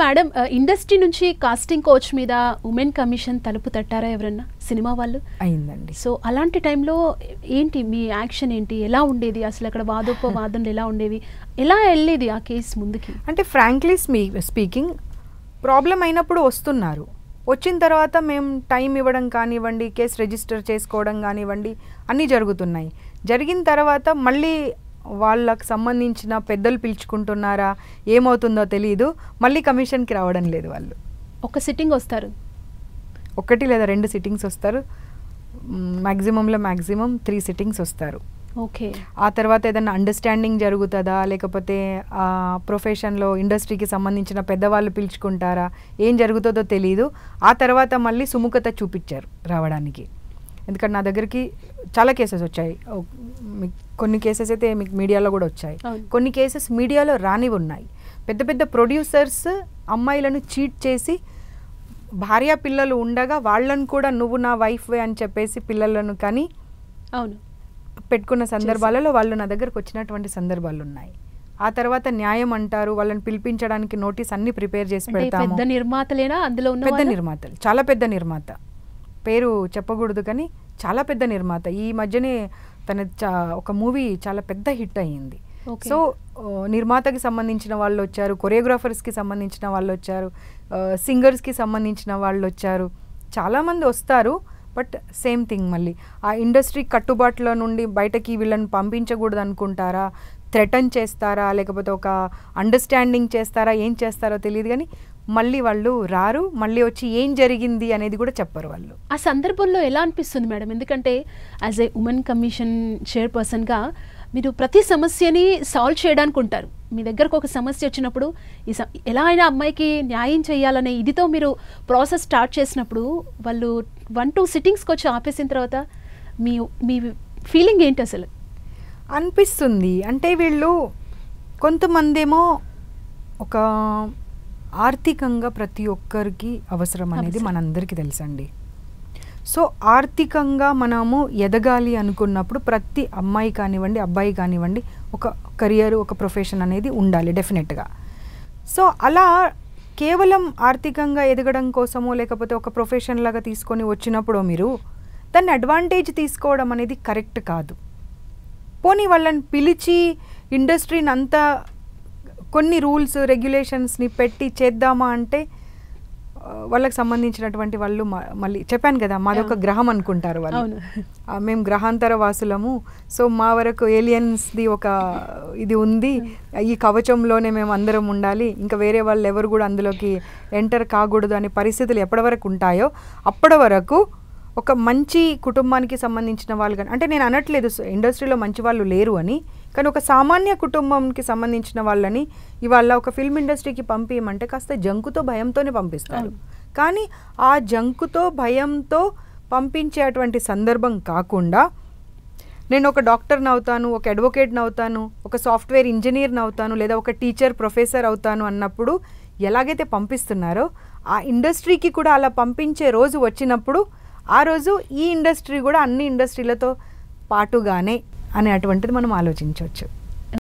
Madam industry నుంచి casting coach మీద women commission తలుపు తట్టారా ఎవరన్నా సినిమా వాళ్ళు? అయిందండి. సో అలాంటి టైంలో ఏంటి మీ యాక్షన్ ఏంటి, ఎలా ఉండేది అసలు? అక్కడ వాదనలు ఎలా ఉండేవి, ఎలా వెళ్ళేది ఆ కేసు ముందుకి? అంటే ఫ్రాంక్లీ స్పీకింగ్ ప్రాబ్లం అయినప్పుడు వస్తున్నారు, వచ్చిన తర్వాత మేము టైం ఇవ్వడం కానివ్వండి, కేసు రిజిస్టర్ చేసుకోవడం కానివ్వండి అన్నీ జరుగుతున్నాయి. జరిగిన తర్వాత మళ్ళీ వాళ్ళకు సంబంధించిన పెద్దలు పిలుచుకుంటున్నారా ఏమవుతుందో తెలియదు, మళ్ళీ కమిషన్కి రావడం లేదు. వాళ్ళు ఒక సిట్టింగ్ వస్తారు, 1 లేదా 2 సిట్టింగ్స్ వస్తారు, మ్యాక్సిమంలో 3 సిట్టింగ్స్ వస్తారు. ఓకే. ఆ తర్వాత ఏదైనా అండర్స్టాండింగ్ జరుగుతుందా, లేకపోతే ఆ ప్రొఫెషన్లో ఇండస్ట్రీకి సంబంధించిన పెద్దవాళ్ళు పిలుచుకుంటారా, ఏం జరుగుతుందో తెలియదు. ఆ తర్వాత మళ్ళీ సుముఖత చూపించారు రావడానికి. ఎందుకంటే నా దగ్గరికి చాలా కేసెస్ వచ్చాయి, కొన్ని కేసెస్ అయితే మీకు మీడియాలో కూడా వచ్చాయి, కొన్ని కేసెస్ మీడియాలో రానివి ఉన్నాయి. పెద్ద పెద్ద ప్రొడ్యూసర్స్ అమ్మాయిలను చీట్ చేసి భార్య పిల్లలు ఉండగా వాళ్ళను కూడా నువ్వు నా వైఫ్వే అని చెప్పేసి పిల్లలను కానీ అవును పెట్టుకున్న సందర్భాలలో వాళ్ళు నా దగ్గరకు వచ్చినటువంటి సందర్భాలు ఉన్నాయి. ఆ తర్వాత న్యాయం అంటారు, వాళ్ళని పిలిపించడానికి నోటీస్ అన్ని ప్రిపేర్ చేసి పెడతాము. పెద్ద నిర్మాతలేనా అందులో ఉన్న? పెద్ద నిర్మాతలు, చాలా పెద్ద నిర్మాత, పేరు చెప్పకూడదు కానీ చాలా పెద్ద నిర్మాత. ఈ మధ్యనే తన ఒక మూవీ చాలా పెద్ద హిట్ అయ్యింది. సో నిర్మాతకి సంబంధించిన వాళ్ళు వచ్చారు, కొరియోగ్రాఫర్స్కి సంబంధించిన వాళ్ళు వచ్చారు, సింగర్స్కి సంబంధించిన వాళ్ళు వచ్చారు, చాలామంది వస్తారు. బట్ సేమ్ థింగ్, మళ్ళీ ఆ ఇండస్ట్రీ కట్టుబాట్ల నుండి బయటకి వీళ్ళని పంపించకూడదు అనుకుంటారా, థ్రెటన్ చేస్తారా, లేకపోతే ఒక అండర్స్టాండింగ్ చేస్తారా, ఏం చేస్తారో తెలియదు కానీ మళ్ళీ వాళ్ళు రారు, మళ్ళీ వచ్చి ఏం జరిగింది అనేది కూడా చెప్పరు వాళ్ళు. ఆ సందర్భంలో ఎలా అనిపిస్తుంది మేడం? ఎందుకంటే యాజ్ ఏ ఉమెన్ కమిషన్ చైర్పర్సన్గా మీరు ప్రతి సమస్యని సాల్వ్ చేయడానికి ఉంటారు. మీ దగ్గరకు ఒక సమస్య వచ్చినప్పుడు ఎలా అయినా అమ్మాయికి న్యాయం చేయాలనే ఇదితో మీరు ప్రాసెస్ స్టార్ట్ చేసినప్పుడు వాళ్ళు 1-2 సిట్టింగ్స్కి వచ్చి ఆపేసిన తర్వాత మీ ఫీలింగ్ ఏంటి అసలు? అనిపిస్తుంది అంటే వీళ్ళు కొంతమంది ఏమో ఒక ఆర్థికంగా ప్రతి ఒక్కరికి అవసరం అనేది మనందరికీ తెలుసండి. సో ఆర్థికంగా మనము ఎదగాలి అనుకున్నప్పుడు ప్రతి అమ్మాయి కానివ్వండి అబ్బాయి కానివ్వండి ఒక కెరియర్, ఒక ప్రొఫెషన్ అనేది ఉండాలి డెఫినెట్గా. సో అలా కేవలం ఆర్థికంగా ఎదగడం కోసమో లేకపోతే ఒక ప్రొఫెషన్ లాగా తీసుకొని వచ్చినప్పుడు మీరు దాన్ని అడ్వాంటేజ్ తీసుకోవడం అనేది కరెక్ట్ కాదు. పోనీ వాళ్ళని పిలిచి ఇండస్ట్రీని అంతా కొన్ని రూల్స్ రెగ్యులేషన్స్ని పెట్టి చేద్దామా అంటే వాళ్ళకి సంబంధించినటువంటి వాళ్ళు మళ్ళీ చెప్పాను కదా మాదొక గ్రహం అనుకుంటారు వాళ్ళు, మేము గ్రహాంతర వాసులము, సో మా వరకు ఏలియన్స్ది ఒక ఇది ఉంది, ఈ కవచంలోనే మేము అందరం ఉండాలి, ఇంకా వేరే వాళ్ళు ఎవరు కూడా అందులోకి ఎంటర్ కాకూడదు అనే పరిస్థితులు ఎప్పటి వరకు ఉంటాయో అప్పటి వరకు ఒక మంచి కుటుంబానికి సంబంధించిన వాళ్ళు కానీ, అంటే నేను అనట్లేదు ఇండస్ట్రీలో మంచి వాళ్ళు లేరు అని, కానీ ఒక సామాన్య కుటుంబంకి సంబంధించిన వాళ్ళని ఇవాళ ఒక ఫిల్మ్ ఇండస్ట్రీకి పంపించమంటే కాస్త జంకుతో భయంతోనే పంపిస్తారు. కానీ ఆ జంకుతో భయంతో పంపించేటువంటి సందర్భం కాకుండా నేను ఒక డాక్టర్ని అవుతాను, ఒక అడ్వకేట్ని అవుతాను, ఒక సాఫ్ట్వేర్ ఇంజనీర్ని అవుతాను, లేదా ఒక టీచర్ ప్రొఫెసర్ అవుతాను అన్నప్పుడు ఎలాగైతే పంపిస్తున్నారో ఆ ఇండస్ట్రీకి కూడా అలా పంపించే రోజు వచ్చినప్పుడు ఆ రోజు ఈ ఇండస్ట్రీ కూడా అన్ని ఇండస్ట్రీలతో పాటుగానే అనేటువంటిది మనం ఆలోచించవచ్చు.